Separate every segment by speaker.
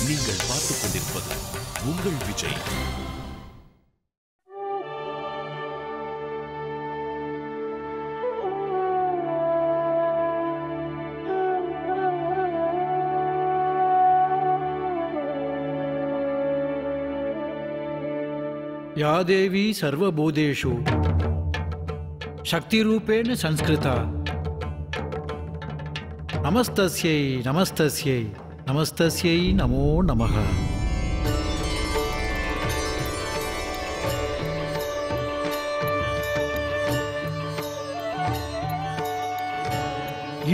Speaker 1: நீங்கள் பார்த்துக் கொண்டிருப்பது உங்கள் விஜய்.
Speaker 2: या देवी सर्वभूतेषु शक्तिरूपेण संस्कृता नमस्तस्यै नमस्तस्यै नमस्तस्यै नमो नमः.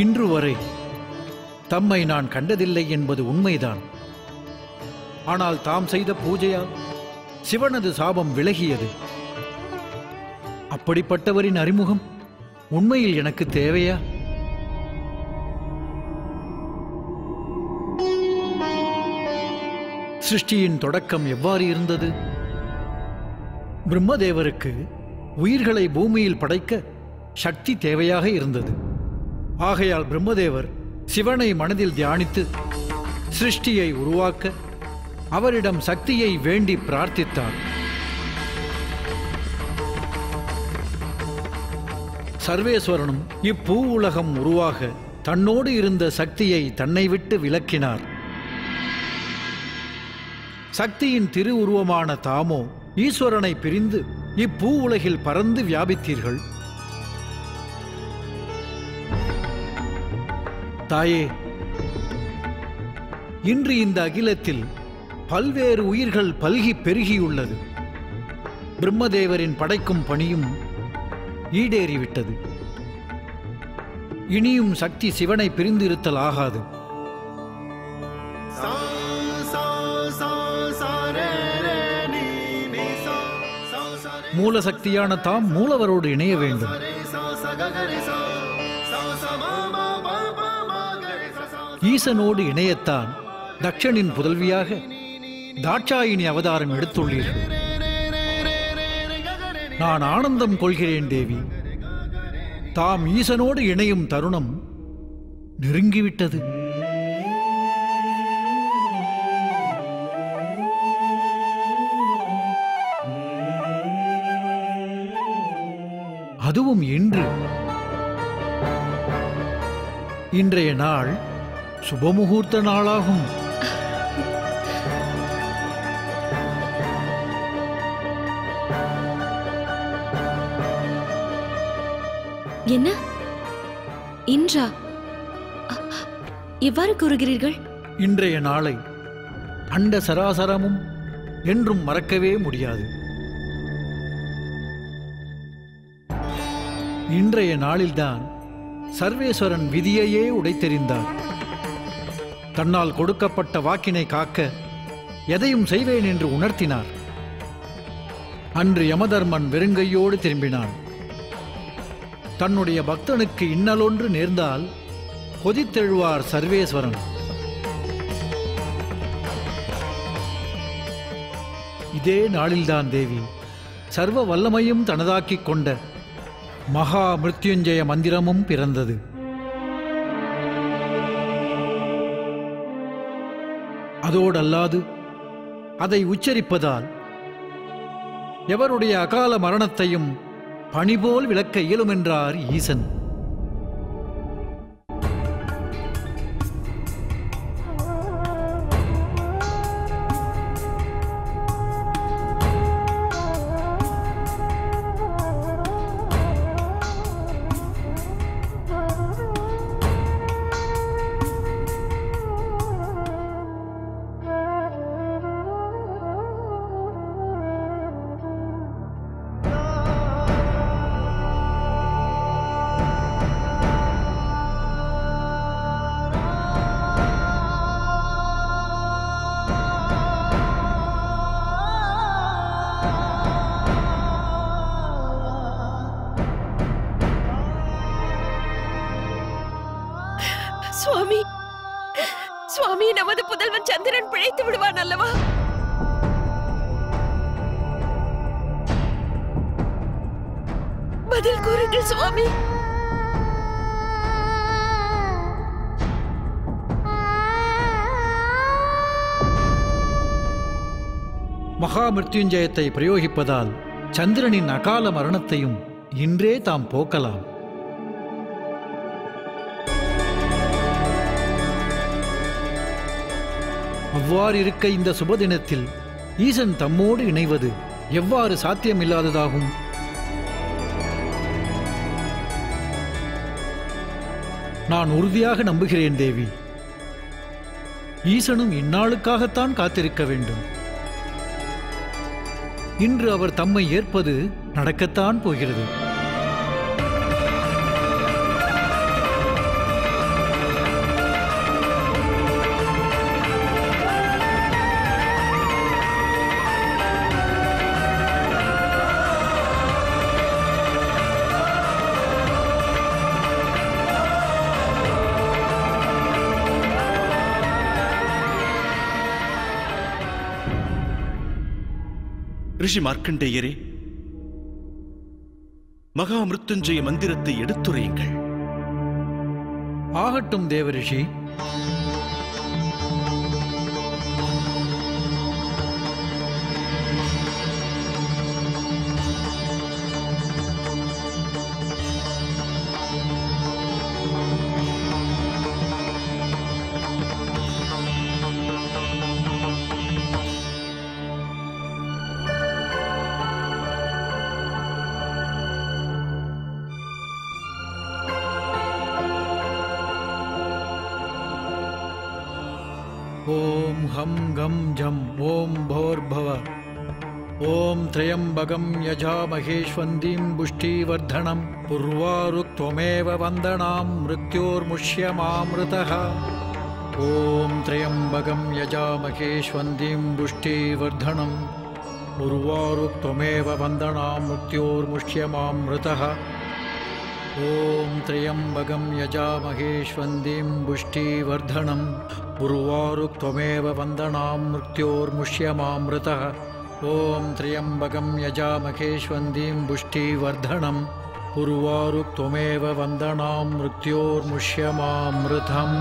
Speaker 2: இன்று வரை தம்மை நான் கண்டதில்லை என்பது உண்மைதான். ஆனால் தாம் செய்த பூஜையால் சிவனது சாபம் விலகியது. அப்படிப்பட்டவரின் அறிமுகம் உண்மையில் எனக்கு தேவையா? சிருஷ்டியின் தொடக்கம் எவ்வாறு இருந்தது? பிரம்மதேவருக்கு உயிர்களை பூமியில் படைக்க சக்தி தேவையாக இருந்தது. ஆகையால் பிரம்மதேவர் சிவனை மனதில் தியானித்து சிருஷ்டியை உருவாக்க அவரிடம் சக்தியை வேண்டி பிரார்த்தித்தார். சர்வேஸ்வரனும் இப்பூ உலகம் உருவாக தன்னோடு இருந்த சக்தியை தன்னை விட்டு விலக்கினார். சக்தியின் திருவுருவமான தாமோ ஈஸ்வரனை பிரிந்து இப்பூ உலகில் பறந்து வியாபித்தீர்கள். தாயே, இன்று இந்த அகிலத்தில் பல்வேறு உயிர்கள் பல்கி பெருகியுள்ளது. பிரம்மதேவரின் படைக்கும் பணியும் ஈடேறிவிட்டது. இனியும் சக்தி சிவனை பிரிந்து இருத்தல் ஆகாது. மூலசக்தியான தாம் மூலவரோடு இணைய வேண்டும். ஈசனோடு இணையத்தான் தக்ஷனின் புதல்வியாக தாட்சாயினி அவதாரம் எடுத்துள்ளீர்கள். நான் ஆனந்தம் கொள்கிறேன் தேவி. தாம் ஈசனோடு இணையும் தருணம் நெருங்கிவிட்டது. அதுவும் இன்று. இன்றைய நாள் சுபமுகூர்த்த நாளாகும்.
Speaker 3: என்ன இன்றா? எவ்வாறு கூறுகிறீர்கள்?
Speaker 2: இன்றைய நாளை அண்ட சராசரமும் என்றும் மறக்கவே முடியாது. இன்றைய நாளில்தான் சர்வேஸ்வரன் விதியையே உடைத்தெறிந்தார். தன்னால் கொடுக்கப்பட்ட வாக்கினை காக்க எதையும் செய்வேன் என்று உணர்த்தினார். அன்று யமதர்மன் வெறுங்கையோடு திரும்பினான். தன்னுடைய பக்தனுக்கு இன்னலொன்று நேர்ந்தால் கொதித்தெழுவார் சர்வேஸ்வரன். இதே நாளில்தான் தேவி சர்வ வல்லமையும் தனதாக்கிக் கொண்ட மகா மிருத்யுஞ்சய மந்திரமும் பிறந்தது. அதோடல்லாது அதை உச்சரிப்பதால் எவருடைய அகால மரணத்தையும் பணிபோல் விளக்க இயலுமென்றார் ஈசன்.
Speaker 3: சுவாமி, சுவாமி, நமது புதல்வன் சந்திரன் பிழைத்து விடுவான் அல்லவா? பதில் கூறுங்கள் சுவாமி.
Speaker 2: மகா மிருத்யுஞ்சயத்தை பிரயோகிப்பதால் சந்திரனின் அகால மரணத்தையும் இன்றே தாம் போக்கலாம். அவ்வாறிருக்க இந்த சுபதினத்தில் ஈசன் தம்மோடு இணைவது எவ்வாறு சாத்தியமில்லாததாகும்? நான் உறுதியாக நம்புகிறேன் தேவி. ஈசனும் இந்நாளுக்காகத்தான் காத்திருக்க வேண்டும். இன்று அவர் தம்மை ஏற்பது நடக்கத்தான் போகிறது.
Speaker 1: ரிஷி மார்க்கண்டேயரே, மகா மிருத்யுஞ்சய மந்திரத்தை எடுத்துரையுங்கள்.
Speaker 2: ஆகட்டும் தேவரிஷி. ஓம் ஹம் கம் ஜம் ஓம் போர்பவ ஓம் த்ரயம்பகம் யஜாமஹேஷ்வந்தீம் புஷ்டிவர்தனம் புர்வாருக்த்வமேவ வந்தனாம் மிருத்யோர்முஷ்யமாம்ருதः. ஓம் த்ரயம்பகம் யஜாமஹேஷ்வந்தீம் புஷ்டிவர்தனம் புர்வாருக்த்வமேவ வந்தனாம் மிருத்யோர்முஷ்யமாம்ருதः. ஓம் த்ரயம்பகம் யஜாமஹேஷ்வந்தீம் புஷ்டிவர்தனம் புர்வாருக்த்வமேவ வந்தனாம் மிருத்யோர்முஷ்யமாம்ருதः. ஓம் த்ரயம்பகம் யஜாமஹேஷ்வந்தீம் புஷ்டிவர்தனம் புர்வாருக்த்வமேவ வந்தனாம் மிருத்யோர்முஷ்யமாம்ருதம்.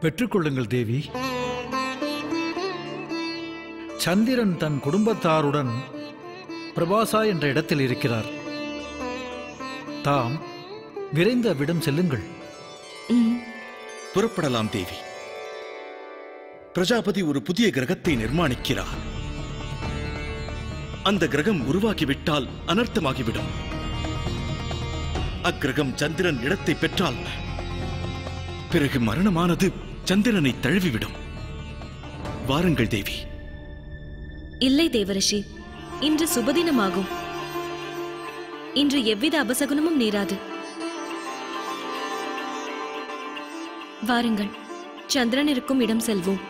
Speaker 2: பெற்றுக்கொள்ளுங்கள் தேவி. சந்திரன் தன் குடும்பத்தாருடன் பிரபாசா என்ற இடத்தில் இருக்கிறார். தாம் விரைந்து அவ்விடம் செல்லுங்கள்.
Speaker 1: புறப்படலாம் தேவி. பிரஜாபதி ஒரு புதிய கிரகத்தை நிர்மாணிக்கிறார். அந்த கிரகம் உருவாகிவிட்டால் அனர்த்தமாகிவிடும். அக்கிரகம் சந்திரன் இடத்தை பெற்றால் பிறகு மரணமானது சந்திரனை தழுவிவிடும். வாருங்கள் தேவி.
Speaker 4: இல்லை தேவரிஷி, இன்று சுபதினமாகும். இன்று எவ்வித அபசகுனமும் நேராது. வாருங்கள், சந்திரன் இருக்கும் இடம் செல்வோம்.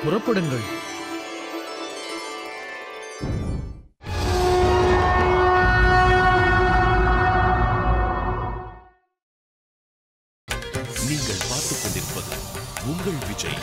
Speaker 2: புறப்படுங்கள்.
Speaker 1: நீங்கள் பார்த்துக் கொண்டிருப்பது உங்கள் விஜய்.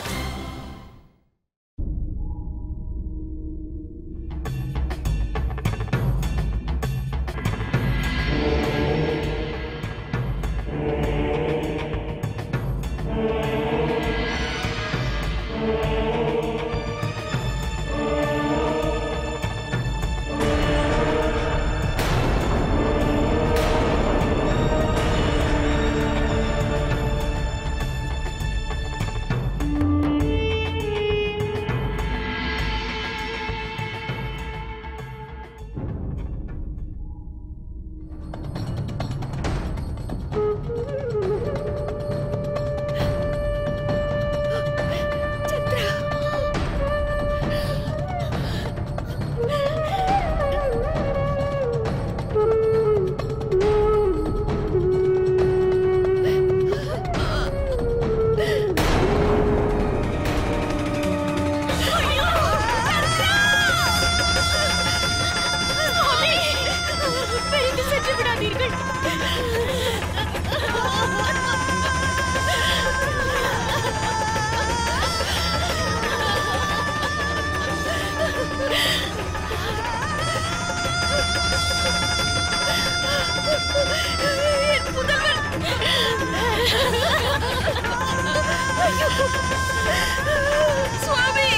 Speaker 3: சுவாமி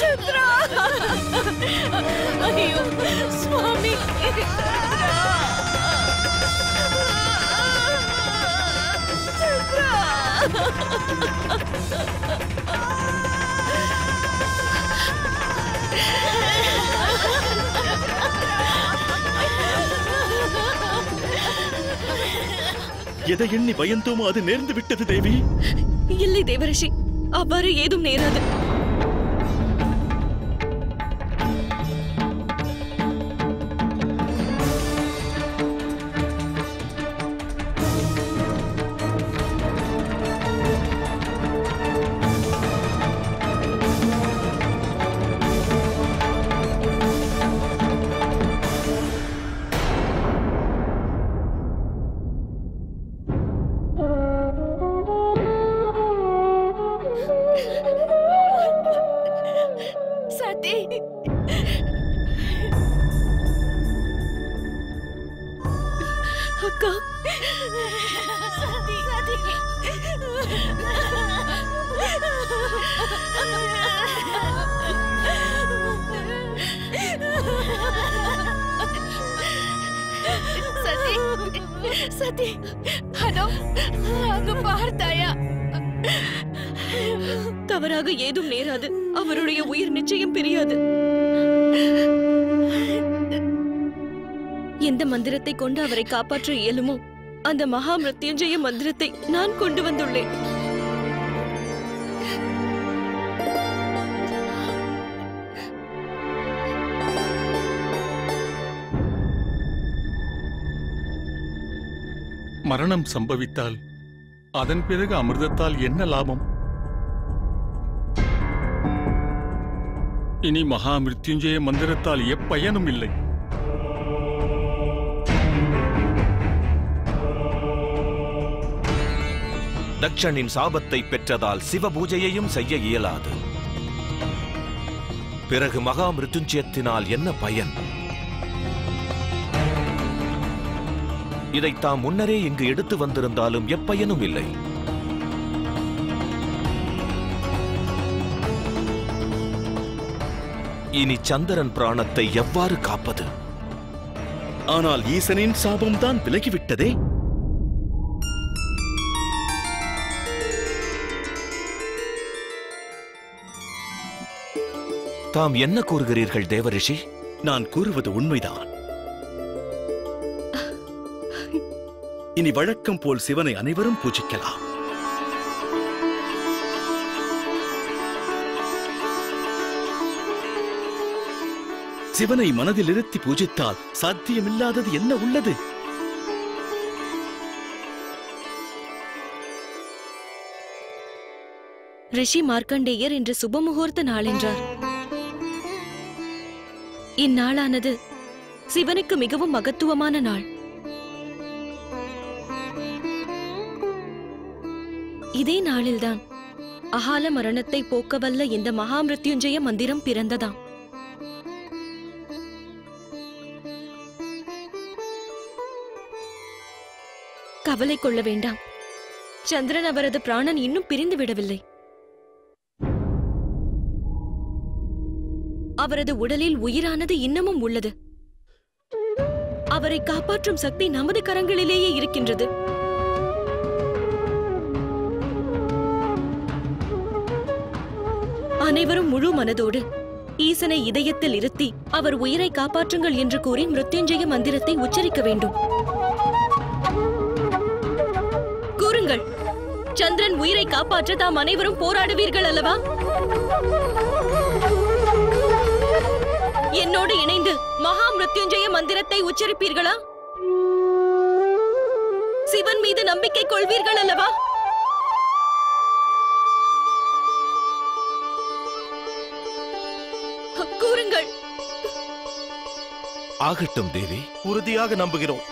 Speaker 3: சந்திரா! ஐயோ சுவாமி! சந்திரா!
Speaker 5: எதை எண்ணி பயந்தோமோ அது நேர்ந்து விட்டது தேவி.
Speaker 4: இல்லை தேவரிஷி, அவ்வாறு ஏதும் நேராது.
Speaker 3: சதி!
Speaker 4: அக்கா,
Speaker 3: சதி! சதி! சதி! சதி! அதோ அங்கு பார்த்தாயா?
Speaker 4: தவறாக ஏதும் நேராது. அவருடைய உயிர் நிச்சயம் பிரியாது. எந்த மந்திரத்தை கொண்டு அவரை காப்பாற்ற இயலுமோ அந்த மகா மிருத்யுஞ்சய மந்திரத்தை நான் கொண்டு வந்துள்ளேன்.
Speaker 6: மரணம் சம்பவித்தால் அதன் பிறகு அமிர்தத்தால் என்ன லாபம்? இனி மகா மிருத்யுஞ்சய மந்திரத்தால் எப்பயனும் இல்லை.
Speaker 1: தக்ஷனின் சாபத்தை பெற்றதால் சிவ பூஜையையும் செய்ய இயலாது. பிறகு மகா மிருத்யுஞ்சயத்தினால் என்ன பயன்? இதை தாம் முன்னரே இங்கு எடுத்து வந்திருந்தாலும் எப்பயனும் இல்லை. இனி சந்திரன் பிராணத்தை எவ்வாறு காப்பது?
Speaker 5: ஆனால் ஈசனின் சாபம்தான் விலகிவிட்டதே.
Speaker 1: தாம் என்ன கூறுகிறீர்கள் தேவரிஷி?
Speaker 5: நான் கூறுவது உண்மைதான். இனி வழக்கம் போல் சிவனை அனைவரும் பூஜிக்கலாம். சிவனை மனதில் இருத்தி பூஜித்தால் சாத்தியமில்லாதது என்ன உள்ளது?
Speaker 4: ரிஷி மார்க்கண்டேயர் இன்று சுபமுகூர்த்த நாள் என்றார். இந்நாளானது சிவனுக்கு மிகவும் மகத்துவமான நாள். இதே நாளில்தான் அகால மரணத்தை போக்கவல்ல இந்த மகாமிருத்யுஞ்சய மந்திரம் பிறந்ததாம். கவலை கொள்ள வேண்டாம். சந்திரன் அவரது பிராணன் இன்னும் பிரிந்து விடவில்லை. அவரது உடலில் உயிரானது இன்னமும் உள்ளது. அவரை காப்பாற்றும் சக்தி நமது கரங்களிலேயே இருக்கின்றது. அனைவரும் முழு மனதோடு ஈசனை இதயத்தில் இருத்தி அவர் உயிரை காப்பாற்றுங்கள் என்று கூறி மிருத்யுஞ்சய மந்திரத்தை உச்சரிக்க வேண்டும். கூறுங்கள், சந்திரன் உயிரை காப்பாற்ற தாம் அனைவரும் போராடுவீர்கள் அல்லவா? என்னோடு இணைந்து மகா மிருத்யுஞ்சய மந்திரத்தை உச்சரிப்பீர்களா? சிவன் மீது நம்பிக்கை கொள்வீர்கள் அல்லவா? கூறுங்கள்.
Speaker 1: ஆகட்டும் தேவி,
Speaker 7: உறுதியாக நம்புகிறோம்.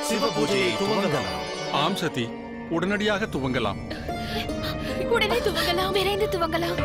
Speaker 7: சிவ பூஜையை துவங்கலாம்.
Speaker 6: ஆம் சதி, உடனடியாக துவங்கலாம்.
Speaker 3: உடனே துவங்கலாம், விரைந்து துவங்கலாம்.